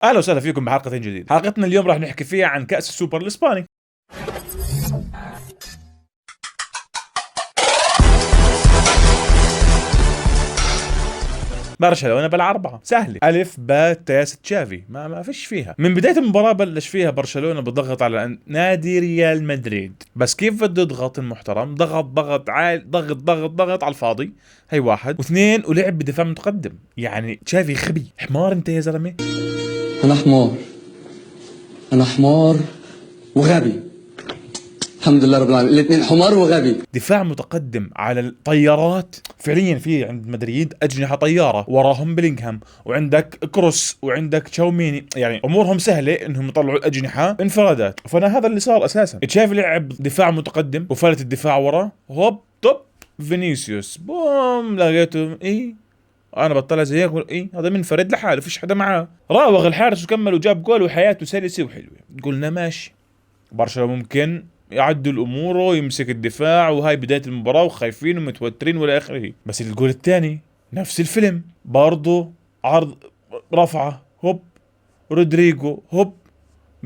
اهلا وسهلا فيكم بحلقة جديدة. حلقتنا اليوم راح نحكي فيها عن كأس السوبر الاسباني. برشلونة بالأربعة سهلة، ألف باء تاس تشافي، ما فيش فيها. من بداية المباراة بلش فيها برشلونة بضغط على نادي ريال مدريد، بس كيف بده يضغط المحترم؟ ضغط عالي، ضغط على الفاضي. هي واحد واثنين، ولعب بدفاع متقدم. يعني تشافي خبي حمار انت يا زلمة. أنا حمار، أنا حمار وغبي. الحمد لله رب العالمين، الاثنين حمار وغبي. دفاع متقدم على الطيارات. فعليا في عند مدريد أجنحة طيارة، وراهم بلينغهام، وعندك كروس، وعندك تشاوميني. يعني أمورهم سهلة إنهم يطلعوا الأجنحة انفرادات. فأنا هذا اللي صار أساسا. تشافي لعب دفاع متقدم وفلت الدفاع ورا، هوب توب فينيسيوس بوم لقيته انا بطلع زي هيك هذا منفرد لحاله، فيش حدا معاه. راوغ الحارس وكمل وجاب جول وحياته سلسه وحلوه. قلنا ماشي، برشلونة ممكن يعدل اموره ويمسك الدفاع، وهاي بداية المباراة وخايفين ومتوترين والى اخره. بس الجول الثاني نفس الفيلم برضه، عرض رفعة هوب، رودريجو هوب،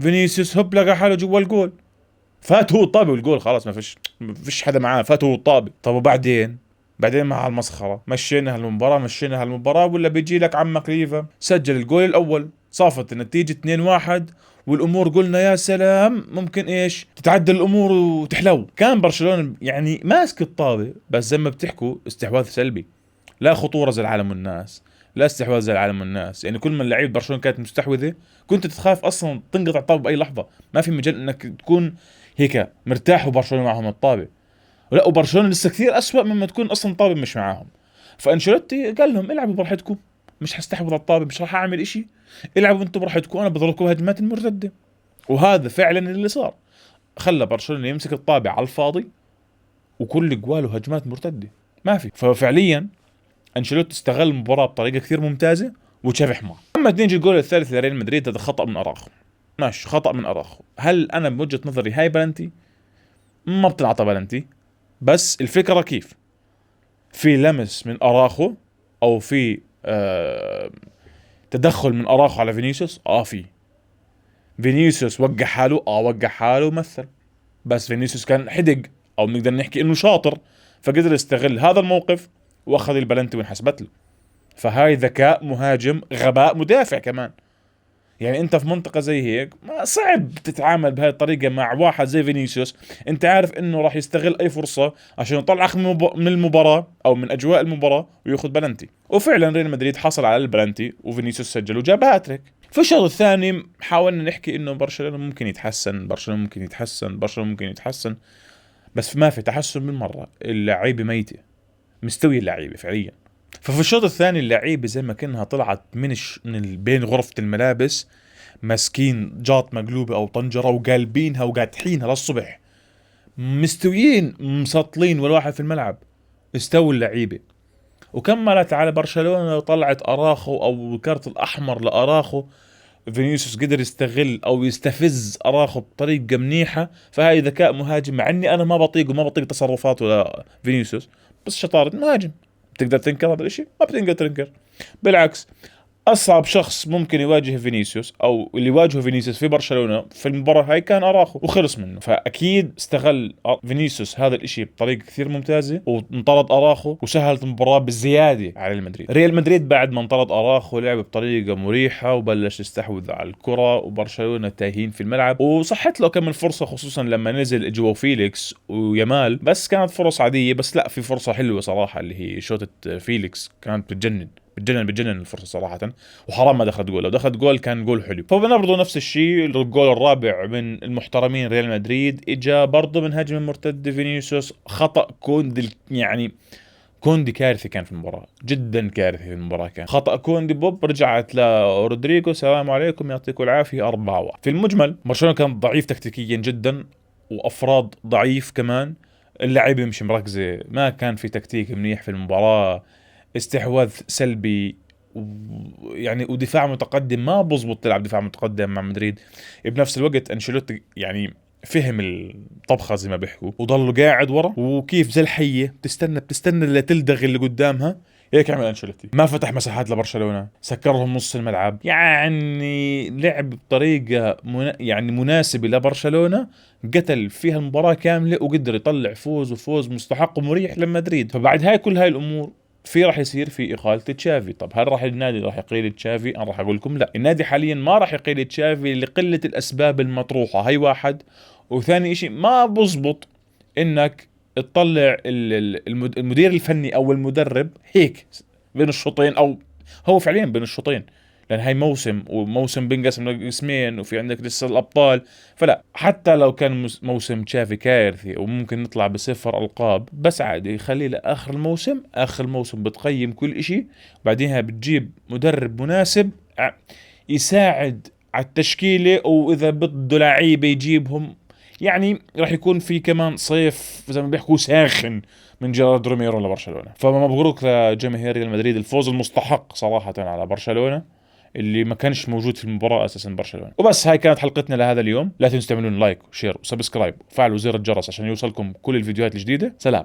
فينيسيوس هوب لقى حاله جوا الجول. فات هو الطابة والجول خلاص، ما فيش حدا معاه، فات هو الطابة. طب وبعدين مع المسخرة مشينا هالمباراة ولا بيجي لك عمك ليفا سجل الجول الأول، صافت النتيجة 2-1، والأمور قلنا يا سلام ممكن تتعدل الأمور وتحلو. كان برشلونة يعني ماسك الطابة، بس زي ما بتحكوا استحواذ سلبي، لا خطورة زي العالم والناس، لا استحواذ زي العالم والناس. يعني كل ما اللعيبة برشلونة كانت مستحوذة كنت تتخاف أصلا تنقطع الطابة بأي لحظة، ما في مجال إنك تكون هيك مرتاح وبرشلونة معهم الطابة. لا، وبرشلونة لسه كثير أسوأ مما تكون أصلا طابة مش معاهم. فأنشيلوتي قال لهم العبوا براحتكم، مش حستحوذ على الطابة، مش راح أعمل إشي، العبوا أنتم براحتكم، أنا بضربكم هجمات المرتدة. وهذا فعلا اللي صار، خلى برشلونة يمسك الطابة على الفاضي، وكل جواله هجمات مرتدة ما في. ففعليا أنشيلوتي استغل المباراة بطريقة كثير ممتازة وتشافي حمار. أما نيجي الجول الثالث لريال مدريد، هذا خطأ من أراخو. ماشي، خطأ من أراخو. هل أنا بوجهة نظري هاي بلنتي؟ ما بتنعطى بلنتي، بس الفكرة كيف؟ في لمس من أراخو، أو في تدخل من أراخو على فينيسيوس؟ في فينيسيوس وقع حاله، وقع حاله ومثل. بس فينيسيوس كان حدق، أو بنقدر نحكي إنه شاطر، فقدر يستغل هذا الموقف وأخذ البلنتي وانحسبت له. فهاي ذكاء مهاجم، غباء مدافع كمان. يعني انت في منطقة زي هيك ما صعب تتعامل بهاي الطريقة مع واحد زي فينيسيوس، انت عارف انه راح يستغل اي فرصة عشان يطلعك من المباراة او من اجواء المباراة وياخذ بلنتي. وفعلا ريال مدريد حصل على البلنتي، وفينيسيوس سجل وجاب هاتريك. في الشوط الثاني حاولنا نحكي انه برشلونة ممكن يتحسن، بس ما في تحسن بالمرة. اللعيبة ميتة، مستوي اللعيبة فعليا. ففي الشوط الثاني اللعيبة زي ما كأنها طلعت من بين غرفة الملابس، ماسكين جاط مقلوبة أو طنجرة وقالبينها وقاتحينها للصبح، مستويين مسطلين والواحد في الملعب. استووا اللعيبة. وكملت على برشلونة وطلعت أراخو، أو الكارت الأحمر لأراخو. فينيسيوس قدر يستغل أو يستفز أراخو بطريقة منيحة. فهاي ذكاء مهاجم، مع إني أنا ما بطيق تصرفاته لفينيسيوس، بس شطارة مهاجم. بتقدر تنكر هذا الاشي؟ ما بتقدر تنكر. بالعكس، اصعب شخص ممكن يواجه فينيسيوس، او اللي يواجهه فينيسيوس في برشلونة في المباراة هاي، كان اراخو، وخلص منه. فاكيد استغل فينيسيوس هذا الاشي بطريقة كثير ممتازة، وانطرد اراخو وسهلت المباراة بالزيادة على ريال مدريد بعد ما انطرد اراخو لعب بطريقة مريحة وبلش يستحوذ على الكرة، وبرشلونة تايهين في الملعب. وصحت له كم من فرصة، خصوصا لما نزل جوا فيليكس ويامال، بس كانت فرص عادية. بس لا، في فرصة حلوة صراحة اللي هي شوطة فيليكس، كانت بتجنن الفرصة صراحة. وحرام ما دخلت جول، لو دخلت جول كان جول حلو. فبنبرضو نفس الشيء، الجول الرابع من المحترمين ريال مدريد اجا برضو من هجمة مرتدة فينيسيوس، خطأ كوندي. يعني كوندي كارثي كان في المباراة، جدا كارثي في المباراة. كان خطأ كوندي، بوب رجعت لرودريجو، سلام عليكم يعطيكم العافية، 4-1. في المجمل برشلونة كان ضعيف تكتيكيا جدا، وافراد ضعيف كمان. اللعيبة مش مركزة، ما كان في تكتيك منيح في المباراة، استحواذ سلبي، يعني ودفاع متقدم. ما بزبط تلعب دفاع متقدم مع مدريد. بنفس الوقت انشيلوتي يعني فهم الطبخة زي ما بيحكوا، وضلوا قاعد ورا، وكيف زي الحية بتستنى اللي تلدغ اللي قدامها، هيك عمل انشيلوتي، ما فتح مساحات لبرشلونه، سكرهم نص الملعب، يعني لعب بطريقه يعني مناسبه لبرشلونه، قتل فيها المباراه كامله وقدر يطلع فوز، وفوز مستحق ومريح لمدريد. فبعد هاي هاي الامور راح يصير في إقالة تشافي. طب هل راح النادي راح يقيل تشافي؟ أنا راح أقول لكم لا، النادي حاليا ما راح يقيل تشافي لقلة الأسباب المطروحة، هي واحد. وثاني إشي، ما بزبط إنك تطلع المدير الفني أو المدرب هيك بين الشوطين، أو هو فعليا بين الشوطين، لان هاي موسم، وموسم بينقسم لقسمين، وفي عندك لسه الابطال. فلا، حتى لو كان موسم تشافي كارثي وممكن نطلع بصفر القاب، بس عادي خليه لاخر الموسم. اخر الموسم بتقيم كل اشي، بعديها بتجيب مدرب مناسب يساعد على التشكيلة، واذا بده لعيبة يجيبهم. يعني راح يكون في كمان صيف زي ما بيحكوا ساخن من جيرارد روميرو لبرشلونة. فمبروك لجماهير ريال مدريد، الفوز المستحق صراحة على برشلونة اللي ما كانش موجود في المباراة اساسا برشلونة. وبس، هاي كانت حلقتنا لهذا اليوم. لا تنسوا تعملون لايك وشير وسبسكرايب وفعلوا زر الجرس عشان يوصلكم كل الفيديوهات الجديدة. سلام.